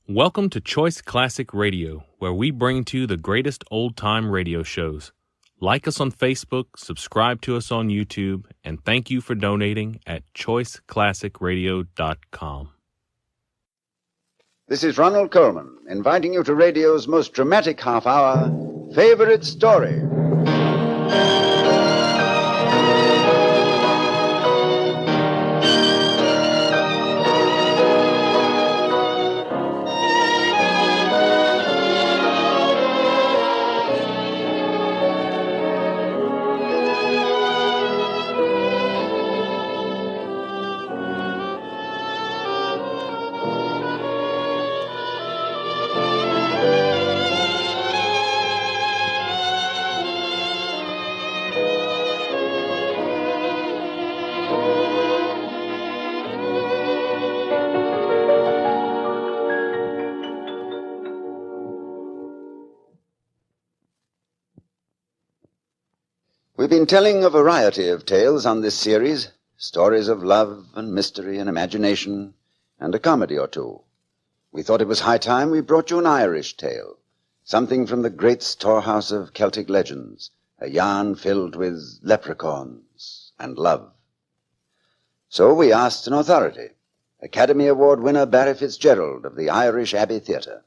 Welcome to Choice Classic Radio, where we bring to you the greatest old-time radio shows. Like us on Facebook, subscribe to us on YouTube, and thank you for donating at choiceclassicradio.com. This is Ronald Coleman, inviting you to radio's most dramatic half-hour, Favorite Story. We've been telling a variety of tales on this series, stories of love and mystery and imagination, and a comedy or two. We thought it was high time we brought you an Irish tale, something from the great storehouse of Celtic legends, a yarn filled with leprechauns and love. So we asked an authority, Academy Award winner Barry Fitzgerald of the Irish Abbey Theatre.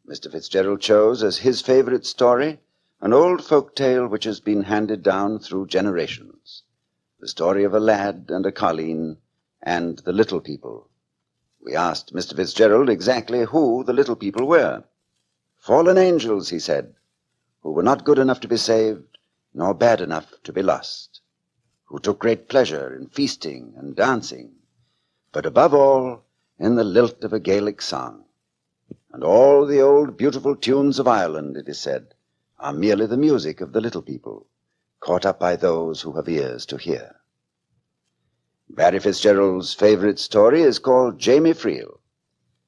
Mr. Fitzgerald chose as his favorite story an old folk tale which has been handed down through generations, the story of a lad and a colleen and the little people. We asked Mr. Fitzgerald exactly who the little people were. Fallen angels, he said, who were not good enough to be saved, nor bad enough to be lost, who took great pleasure in feasting and dancing, but above all in the lilt of a Gaelic song. And all the old beautiful tunes of Ireland, it is said, are merely the music of the little people, caught up by those who have ears to hear. Barry Fitzgerald's favorite story is called Jamie Freel.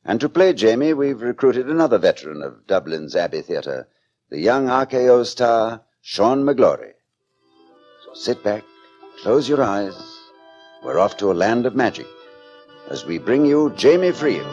And to play Jamie, we've recruited another veteran of Dublin's Abbey Theatre, the young RKO star, Sean McGlory. So sit back, close your eyes. We're off to a land of magic as we bring you Jamie Freel.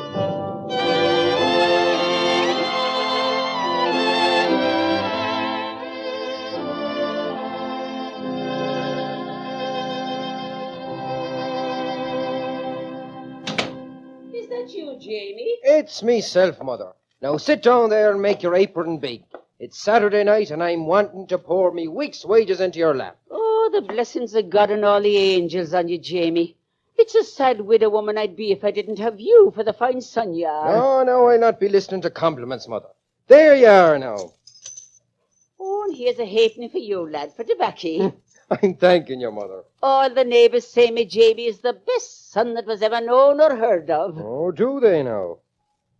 Jamie? It's meself, Mother. Now sit down there and make your apron big. It's Saturday night and I'm wanting to pour me week's wages into your lap. Oh, the blessings of God and all the angels on you, Jamie. It's a sad widow woman I'd be if I didn't have you for the fine son you are. No, I'll not be listening to compliments, Mother. There you are now. Oh, and here's a halfpenny for you, lad, for tobacco. I'm thanking you, Mother. All the neighbours say me Jamie is the best son that was ever known or heard of. Oh, do they now?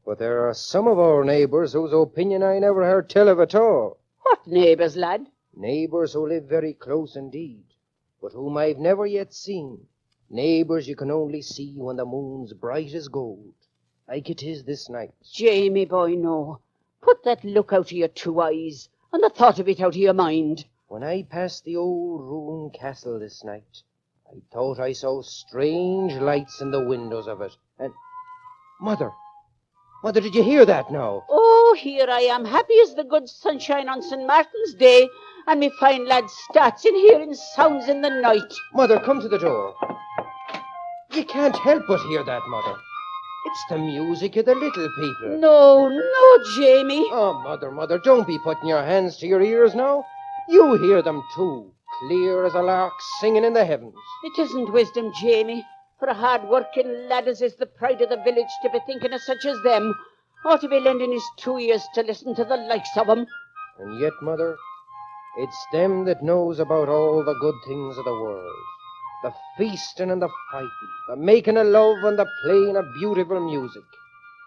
But there are some of our neighbours whose opinion I never heard tell of at all. What neighbours, lad? Neighbours who live very close indeed, but whom I've never yet seen. Neighbours you can only see when the moon's bright as gold, like it is this night. Jamie, boy, no. Put that look out of your two eyes, and the thought of it out of your mind. When I passed the old ruined castle this night, I thought I saw strange lights in the windows of it. And... Mother, did you hear that now? Oh, here I am, happy as the good sunshine on St. Martin's Day, and me fine lad starts in hearing sounds in the night. Mother, come to the door. You can't help but hear that, Mother. It's the music of the little people. No, Jamie. Oh, Mother, don't be putting your hands to your ears now. You hear them too, clear as a lark singing in the heavens. It isn't wisdom, Jamie. For a hard-working lad as is the pride of the village to be thinking of such as them, or to be lending his 2 ears to listen to the likes of 'em. And yet, Mother, it's them that knows about all the good things of the world. The feasting and the fighting, the making of love and the playing of beautiful music.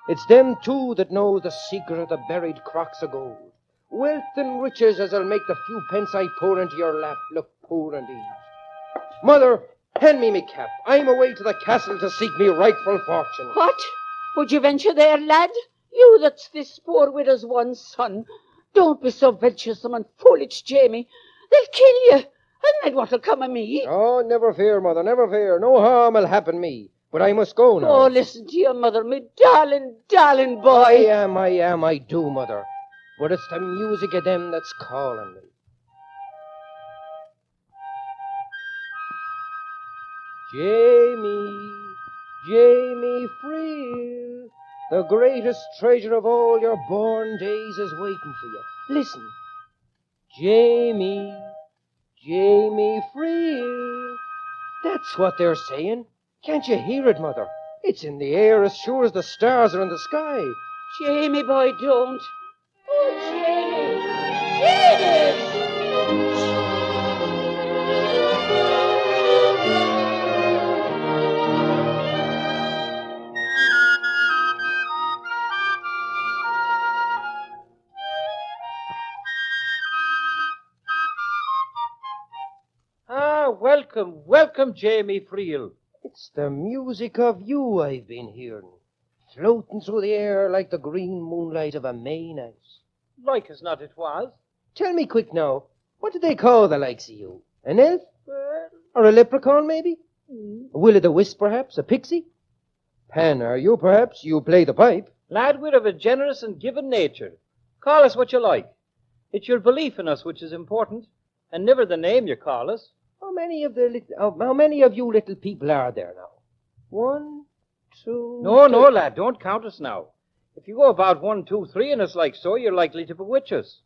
It's them too that knows the secret of the buried crocks of gold. Wealth and riches as'll make the few pence I pour into your lap look poor indeed. Mother, hand me cap. I'm away to the castle to seek me rightful fortune. What? Would you venture there, lad? You that's this poor widow's one son. Don't be so venturesome and foolish, Jamie. They'll kill you. And then what'll come of me? Oh, never fear, Mother, never fear. No harm'll happen me. But I must go now. Oh, listen to your mother, me darling, darling boy. I do, Mother. But it's the music of them that's calling me. Jamie Freel, the greatest treasure of all your born days is waiting for you. Listen. Jamie Freel. That's what they're saying. Can't you hear it, Mother? It's in the air as sure as the stars are in the sky. Jamie, boy, don't. Oh, Jamie. Jamie! Welcome, Jamie Freel. It's the music of you I've been hearing, floating through the air like the green moonlight of a May night. Like as not it was. Tell me quick now, what do they call the likes of you? An elf? Or a leprechaun, maybe? A will-o'-the-wisp, perhaps? A pixie? Pan, are you, perhaps? You play the pipe. Lad, we're of a generous and giving nature. Call us what you like. It's your belief in us which is important, and never the name you call us. How many of you little people are there now? 1, 2... No, lad, don't count us now. If you go about 1, 2, 3 in us like so, you're likely to bewitch us.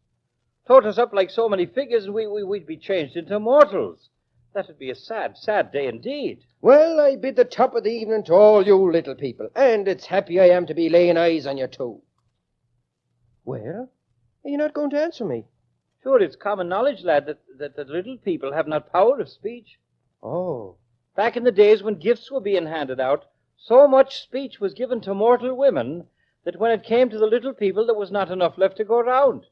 Tot us up like so many figures, and we'd be changed into mortals. That'd be a sad, sad day indeed. Well, I bid the top of the evening to all you little people, and it's happy I am to be laying eyes on you too. Well, are you not going to answer me? Sure, it's common knowledge, lad, that little people have not power of speech. Oh. Back in the days when gifts were being handed out, so much speech was given to mortal women that when it came to the little people, there was not enough left to go round.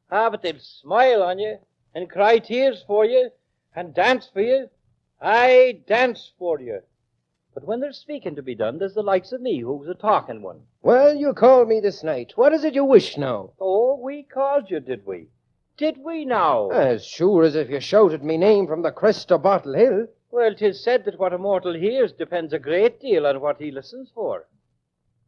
But they'd smile on you and cry tears for you and dance for you. Aye, dance for you. But when there's speaking to be done, there's the likes of me who's a talking one. Well, you called me this night. What is it you wish now? Oh, we called you, did we? Did we now? As sure as if you shouted me name from the crest of Bottle Hill. Well, 'tis said that what a mortal hears depends a great deal on what he listens for.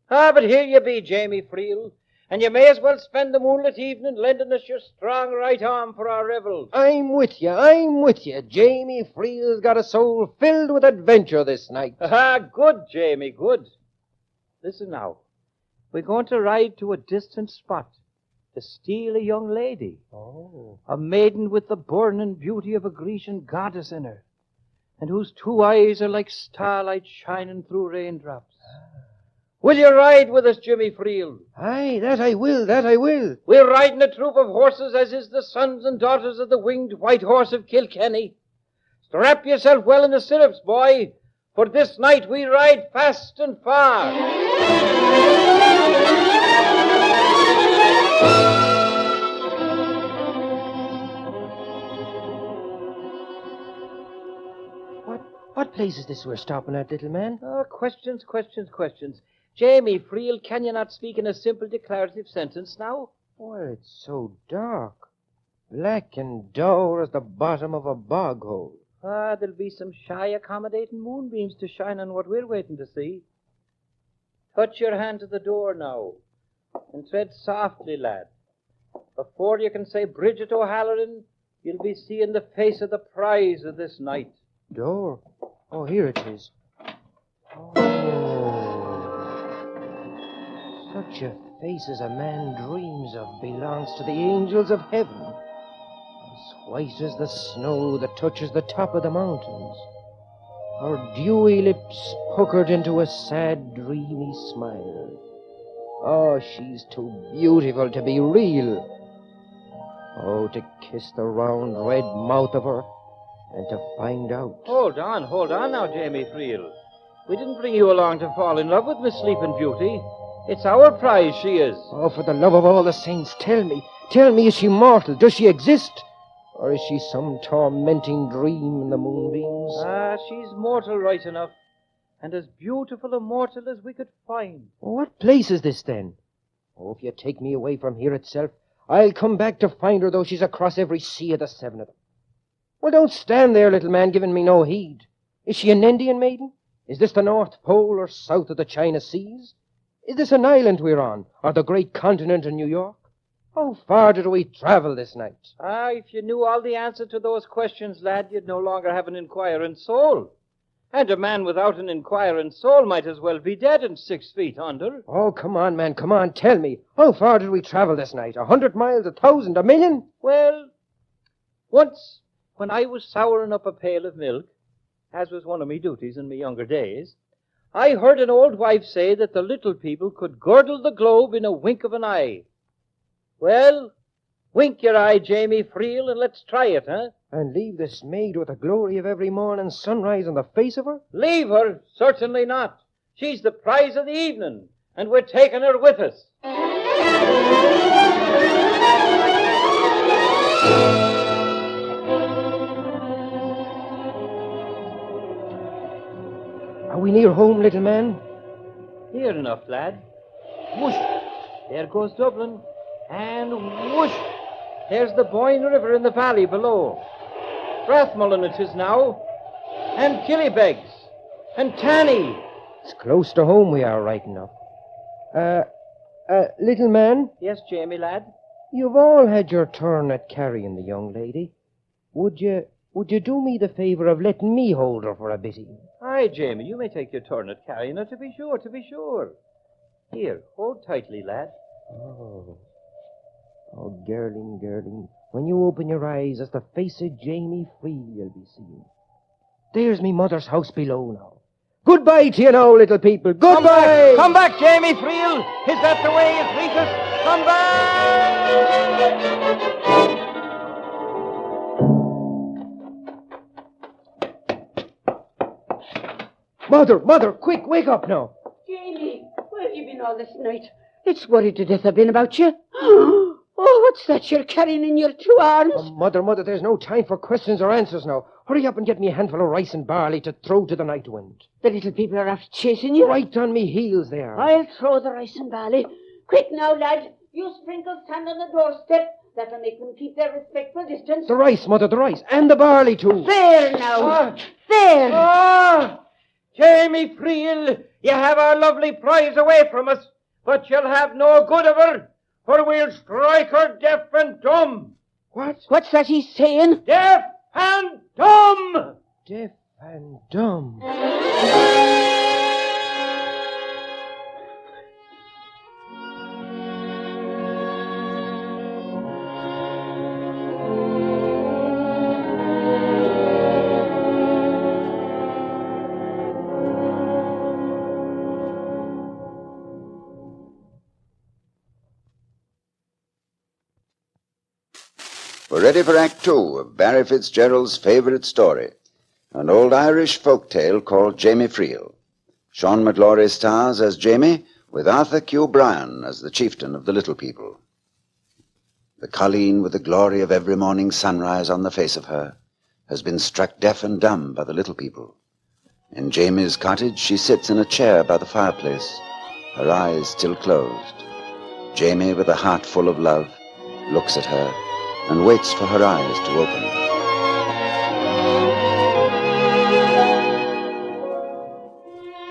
But here you be, Jamie Freel, and you may as well spend the moonlit evening lending us your strong right arm for our revels. I'm with you. Jamie Freel's got a soul filled with adventure this night. Good, Jamie, good. Listen now. We're going to ride to a distant spot to steal a young lady. Oh. A maiden with the burning beauty of a Grecian goddess in her, and whose 2 eyes are like starlight shining through raindrops. Will you ride with us, Jimmy Freel? Aye, that I will. We're riding a troop of horses, as is the sons and daughters of the winged white horse of Kilkenny. Strap yourself well in the stirrups, boy, for this night we ride fast and far. What place is this we're stopping at, little man? Questions. Jamie Freel, can you not speak in a simple declarative sentence now? Well, it's so dark. Black and dour as the bottom of a bog hole. There'll be some shy accommodating moonbeams to shine on what we're waiting to see. Touch your hand to the door now, and tread softly, lad. Before you can say Bridget O'Halloran, you'll be seeing the face of the prize of this night. Door? Oh, here it is. Oh. Such a face as a man dreams of belongs to the angels of heaven. As white as the snow that touches the top of the mountains. Her dewy lips puckered into a sad, dreamy smile. Oh, she's too beautiful to be real. Oh, to kiss the round red mouth of her and to find out. Hold on now, Jamie Freel. We didn't bring you along to fall in love with Miss Sleeping Beauty. It's our prize, she is. Oh, for the love of all the saints, tell me, is she mortal? Does she exist? Or is she some tormenting dream in the moonbeams? She's mortal right enough, and as beautiful a mortal as we could find. What place is this, then? Oh, if you take me away from here itself, I'll come back to find her, though she's across every sea of the 7 of them. Well, don't stand there, little man, giving me no heed. Is she an Indian maiden? Is this the North Pole or south of the China Seas? Is this an island we're on, or the great continent in New York? How far did we travel this night? If you knew all the answer to those questions, lad, you'd no longer have an inquiring soul. And a man without an inquiring soul might as well be dead and 6 feet under. Oh, come on, man, come on, tell me. How far did we travel this night? 100 miles, 1,000, 1,000,000? Well, once, when I was souring up a pail of milk, as was one of me duties in my younger days, I heard an old wife say that the little people could girdle the globe in a wink of an eye. Well, wink your eye, Jamie Freel, and let's try it, huh? And leave this maid with the glory of every morning sunrise on the face of her? Leave her? Certainly not. She's the prize of the evening, and we're taking her with us. Are we near home, little man? Near enough, lad. Whoosh! There goes Dublin. And whoosh! There's the Boyne River in the valley below. Rathmullen it is now. And Killybegs. And Tanny. It's close to home we are right enough. Little man, Yes, Jamie, lad? you've all had your turn at carrying the young lady. Would you do me the favour of letting me hold her for a bitty? Aye, Jamie, you may take your turn at carrying her, to be sure, to be sure. Here, hold tightly, lad. Oh, girling, when you open your eyes, it's the face of Jamie Freel you'll be seeing. There's me mother's house below now. Goodbye to you now, little people. Goodbye! Come back, Jamie Freel! Is that the way you treat us? Come back! Mother, quick, wake up now. Jamie, where have you been all this night? It's worried to death I've been about you. Oh, what's that you're carrying in your 2 arms? Oh, mother, there's no time for questions or answers now. Hurry up and get me a handful of rice and barley to throw to the night wind. The little people are after chasing you. Right on me heels there. I'll throw the rice and barley. Quick now, lad. You sprinkle sand on the doorstep. That'll make them keep their respectful distance. The rice, mother, the rice. And the barley, too. There now. There. Jamie Freel, you have our lovely prize away from us, but you'll have no good of her, for we'll strike her deaf and dumb. What's that he's saying? Deaf and dumb! Deaf and dumb. We're ready for Act 2 of Barry Fitzgerald's favorite story, an old Irish folk tale called Jamie Freel. Sean McLaury stars as Jamie, with Arthur Q. Bryan as the chieftain of the little people. The colleen with the glory of every morning sunrise on the face of her has been struck deaf and dumb by the little people. In Jamie's cottage, she sits in a chair by the fireplace, her eyes still closed. Jamie, with a heart full of love, looks at her and waits for her eyes to open.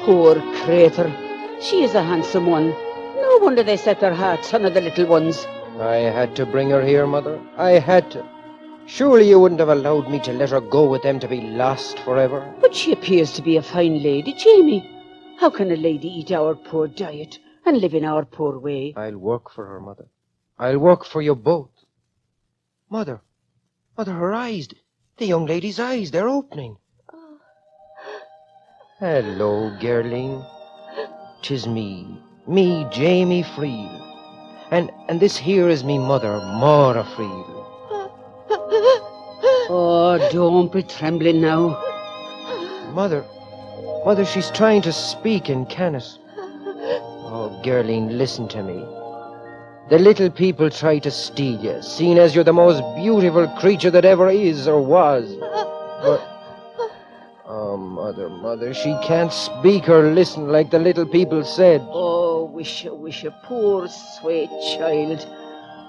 Poor crater. She is a handsome one. No wonder they set their hearts on the little ones. I had to bring her here, Mother. I had to. Surely you wouldn't have allowed me to let her go with them to be lost forever. But she appears to be a fine lady, Jamie. How can a lady eat our poor diet and live in our poor way? I'll work for her, Mother. I'll work for you both. Mother, her eyes, the young lady's eyes, they're opening. Hello, girling. 'Tis me, Jamie Freel. And this here is me mother, Maura Freel. Oh, don't be trembling now. Mother, she's trying to speak in Canis. Oh, girling, listen to me. The little people try to steal you, seeing as you're the most beautiful creature that ever is or was. But, oh, Mother, she can't speak or listen like the little people said. Oh, wish you, poor sweet child.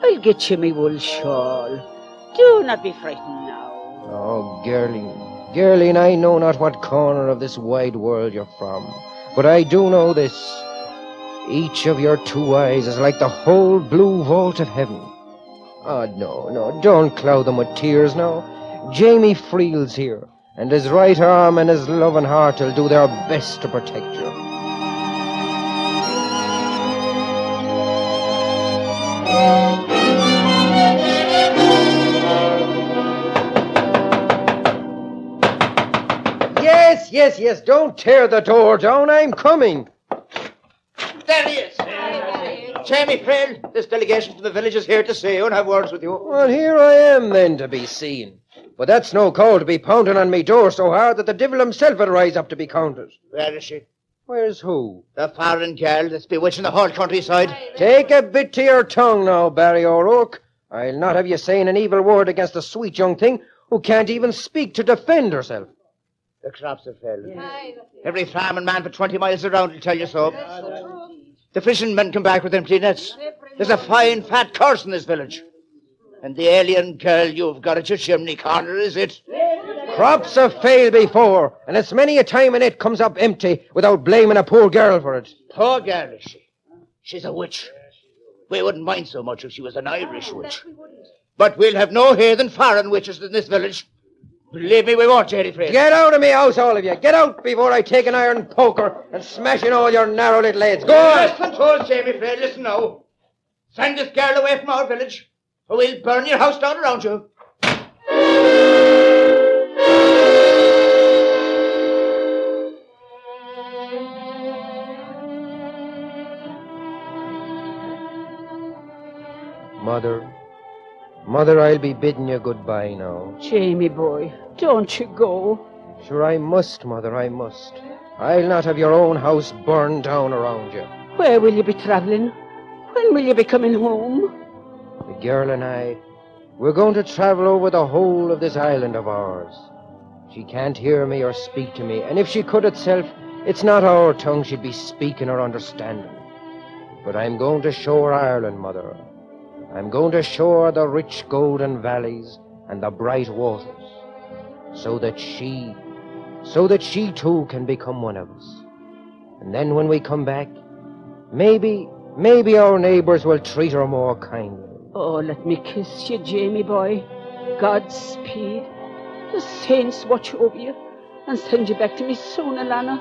I'll get you me wool shawl. Do not be frightened now. Oh, girling, Girlie, I know not what corner of this wide world you're from, but I do know this. Each of your two eyes is like the whole blue vault of heaven. Oh, no, don't cloud them with tears now. Jamie Freel's here, and his right arm and his loving heart will do their best to protect you. Yes, don't tear the door down. I'm coming. There he is. Jamie Freel, this delegation from the village is here to see you and have words with you. Well, here I am, then, to be seen. But that's no call to be pounding on me door so hard that the devil himself will rise up to be counted. Where is she? Where's who? The foreign girl that's bewitching the whole countryside. Take a bit to your tongue now, Barry O'Rourke. I'll not have you saying an evil word against a sweet young thing who can't even speak to defend herself. The crops have failed. Every farming man for 20 miles around will tell you so. The fishing men come back with empty nets. There's a fine, fat curse in this village. And the alien girl you've got at your chimney corner, is it? Crops have failed before, and it's many a time when it comes up empty without blaming a poor girl for it. Poor girl, is she? She's a witch. We wouldn't mind so much if she was an Irish witch. But we'll have no heathen foreign witches in this village. Believe me, we won't, Jerry Freel. Get out of me house, all of you. Get out before I take an iron poker and smash in all your narrow little heads. Go on! Listen to us, Jamie Freel. Listen now. Send this girl away from our village, or we'll burn your house down around you. Mother, I'll be bidding you goodbye now. Jamie, boy, don't you go. Sure, I must, Mother, I must. I'll not have your own house burned down around you. Where will you be travelling? When will you be coming home? The girl and I, we're going to travel over the whole of this island of ours. She can't hear me or speak to me, and if she could itself, it's not our tongue she'd be speaking or understanding. But I'm going to show her Ireland, Mother. I'm going to show her the rich golden valleys and the bright waters, so that she too can become one of us. And then when we come back, maybe our neighbors will treat her more kindly. Oh, let me kiss you, Jamie, boy. Godspeed. The saints watch over you and send you back to me soon, Alana.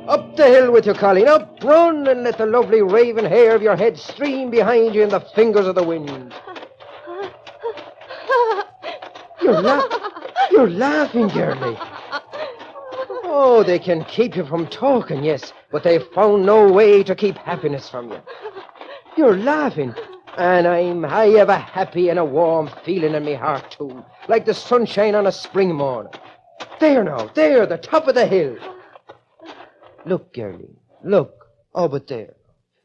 Up the hill with you, Colleen. Up, run, and let the lovely raven hair of your head stream behind you in the fingers of the wind. You're laughing, girlie. Oh, they can keep you from talking, yes, but they've found no way to keep happiness from you. You're laughing, and I have a happy and a warm feeling in me heart, too, like the sunshine on a spring morning. There now, there, the top of the hill. Look, girlie, look. Oh, but there.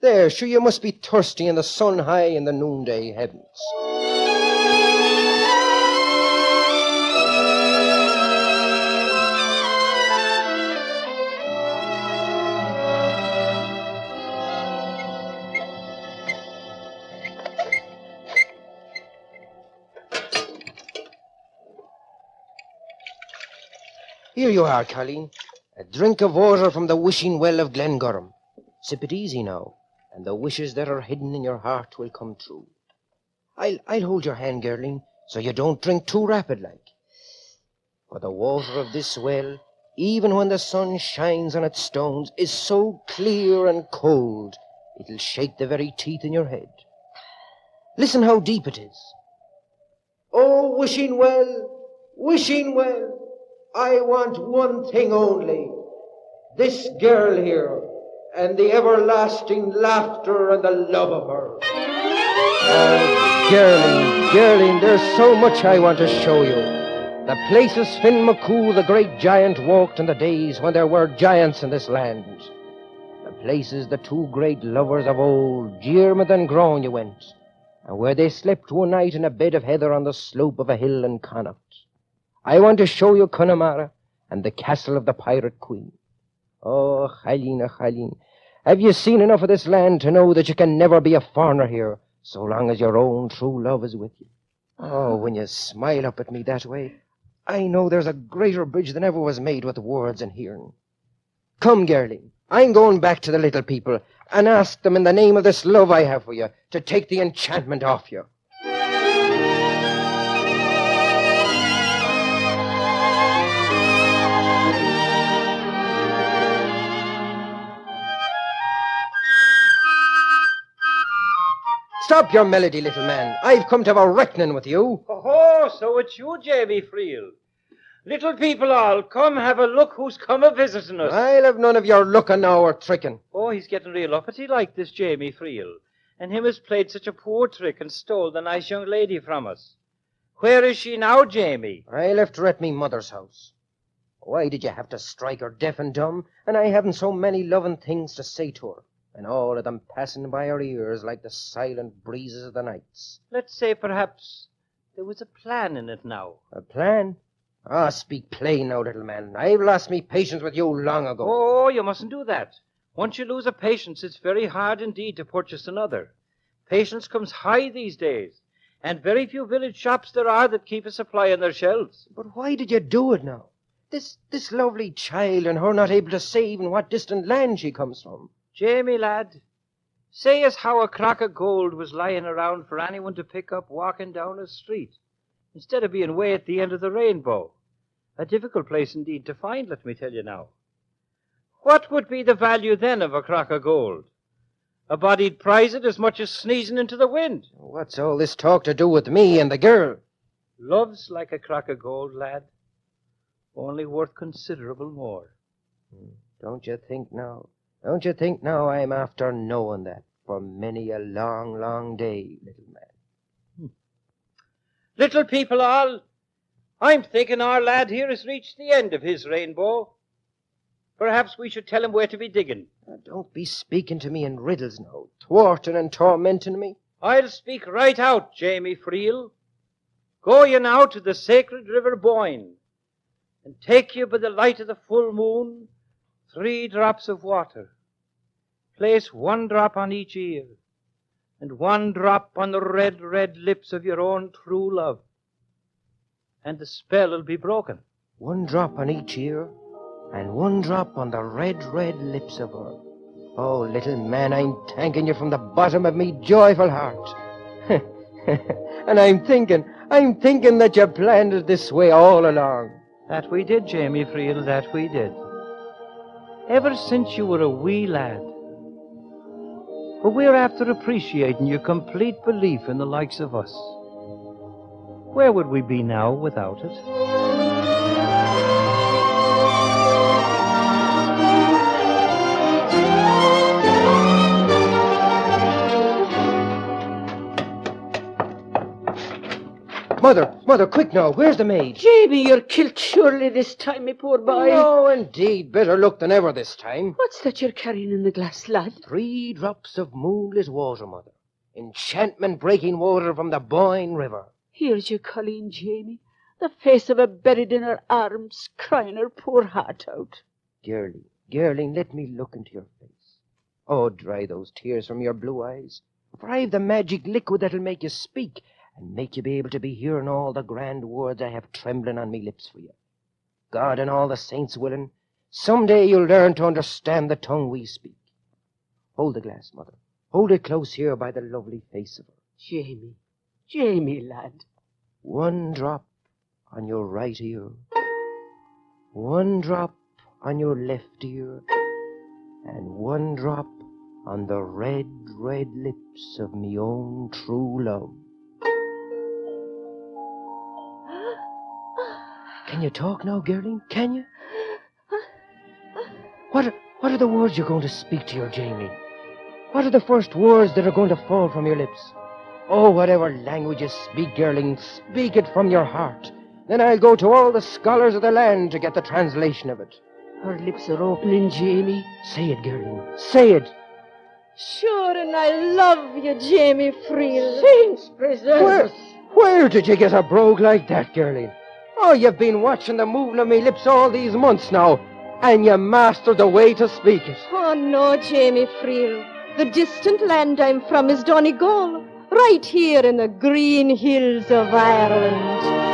There, sure you must be thirsty in the sun high in the noonday heavens. Here you are, Colleen. A drink of water from the wishing well of Glengorm. Sip it easy now, and the wishes that are hidden in your heart will come true. I'll hold your hand, girlie, so you don't drink too rapid like. For the water of this well, even when the sun shines on its stones, is so clear and cold, it'll shake the very teeth in your head. Listen how deep it is. Oh, wishing well, I want one thing only. This girl here, and the everlasting laughter and the love of her. Oh, girlie, there's so much I want to show you. The places Finn McCool, the great giant, walked in the days when there were giants in this land. The places the two great lovers of old, Diarmid and Grania, went, and where they slept one night in a bed of heather on the slope of a hill in Connacht. I want to show you Connemara and the castle of the pirate queen. Oh, Eileen, have you seen enough of this land to know that you can never be a foreigner here, so long as your own true love is with you? Oh, when you smile up at me that way, I know there's a greater bridge than ever was made with words and hearing. Come, girlie, I'm going back to the little people and ask them in the name of this love I have for you to take the enchantment off you. Stop your melody, little man. I've come to have a reckoning with you. Oh, so it's you, Jamie Freel. Little people all, come have a look who's come a-visiting us. I'll have none of your looking now or tricking. Oh, he's getting real uppity like this Jamie Freel. And him has played such a poor trick and stole the nice young lady from us. Where is she now, Jamie? I left her at me mother's house. Why did you have to strike her deaf and dumb, and I haven't so many loving things to say to her, and all of them passing by her ears like the silent breezes of the nights? Let's say perhaps there was a plan in it now. A plan? Ah, speak plain now, little man. I've lost me patience with you long ago. Oh, you mustn't do that. Once you lose a patience, it's very hard indeed to purchase another. Patience comes high these days, and very few village shops there are that keep a supply on their shelves. But why did you do it now? This lovely child, and her not able to say even what distant land she comes from. Jamie, lad, say as how a crock of gold was lying around for anyone to pick up walking down a street, instead of being way at the end of the rainbow. A difficult place indeed to find, let me tell you now. What would be the value then of a crock of gold? A body'd prize it as much as sneezing into the wind. What's all this talk to do with me and the girl? Love's like a crock of gold, lad, only worth considerable more. Don't you think now I'm after knowing that for many a long, long day, little man? Little people all, I'm thinking our lad here has reached the end of his rainbow. Perhaps we should tell him where to be digging. Don't be speaking to me in riddles now, thwarting and tormenting me. I'll speak right out, Jamie Freel. Go you now to the sacred river Boyne, and take you by the light of the full moon 3 drops of water. Place 1 drop on each ear, and 1 drop on the red, red lips of your own true love, and the spell will be broken. 1 drop on each ear, and 1 drop on the red, red lips of her. Oh, little man, I'm thanking you from the bottom of me joyful heart. And I'm thinking that you planned it this way all along. That we did, Jamie Freel, that we did. Ever since you were a wee lad. But we're after appreciating your complete belief in the likes of us. Where would we be now without it? Mother, quick now, where's the maid? Jamie, you're killed surely this time, me poor boy. No, indeed, better luck than ever this time. What's that you're carrying in the glass, lad? 3 drops of moonlit water, Mother. Enchantment-breaking water from the Boyne River. Here's your Colleen, Jamie, the face of her buried in her arms, crying her poor heart out. Girlie, let me look into your face. Oh, dry those tears from your blue eyes, for I've the magic liquid that'll make you speak, and make you be able to be hearing all the grand words I have trembling on me lips for you. God and all the saints willing, someday you'll learn to understand the tongue we speak. Hold the glass, Mother. Hold it close here by the lovely face of her. Jamie, lad. 1 drop on your right ear. 1 drop on your left ear. And 1 drop on the red, red lips of me own true love. Can you talk now, girlie? Can you? What are the words you're going to speak to your Jamie? What are the first words that are going to fall from your lips? Oh, whatever language you speak, girlie, speak it from your heart. Then I'll go to all the scholars of the land to get the translation of it. Her lips are opening, Jamie. Say it, girlie. Say it. Sure, and I love you, Jamie Freel. Saints preserve us. Where did you get a brogue like that, girlie? Oh, you've been watching the moving of me lips all these months now, and you mastered the way to speak it. Oh, no, Jamie Freel. The distant land I'm from is Donegal, right here in the green hills of Ireland.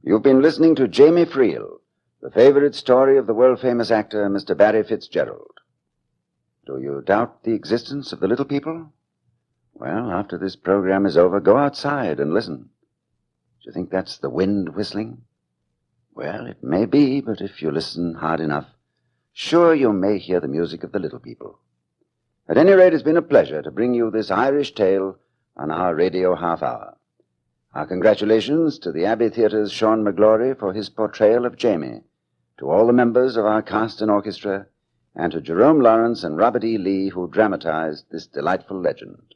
You've been listening to Jamie Freel, the favorite story of the world-famous actor, Mr. Barry Fitzgerald. Do you doubt the existence of the little people? Well, after this program is over, go outside and listen. Do you think that's the wind whistling? Well, it may be, but if you listen hard enough, sure you may hear the music of the little people. At any rate, it's been a pleasure to bring you this Irish tale on our radio half-hour. Our congratulations to the Abbey Theatre's Sean McGlory for his portrayal of Jamie, to all the members of our cast and orchestra, and to Jerome Lawrence and Robert E. Lee, who dramatized this delightful legend.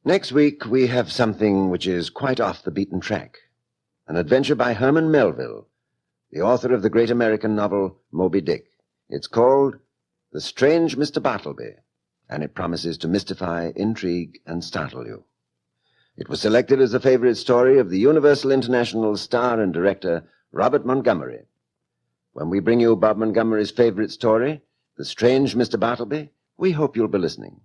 Next week, we have something which is quite off the beaten track. An adventure by Herman Melville, the author of the great American novel Moby Dick. It's called The Strange Mr. Bartleby, and it promises to mystify, intrigue, and startle you. It was selected as the favorite story of the Universal International star and director Robert Montgomery. When we bring you Bob Montgomery's favorite story, The Strange Mr. Bartleby, we hope you'll be listening.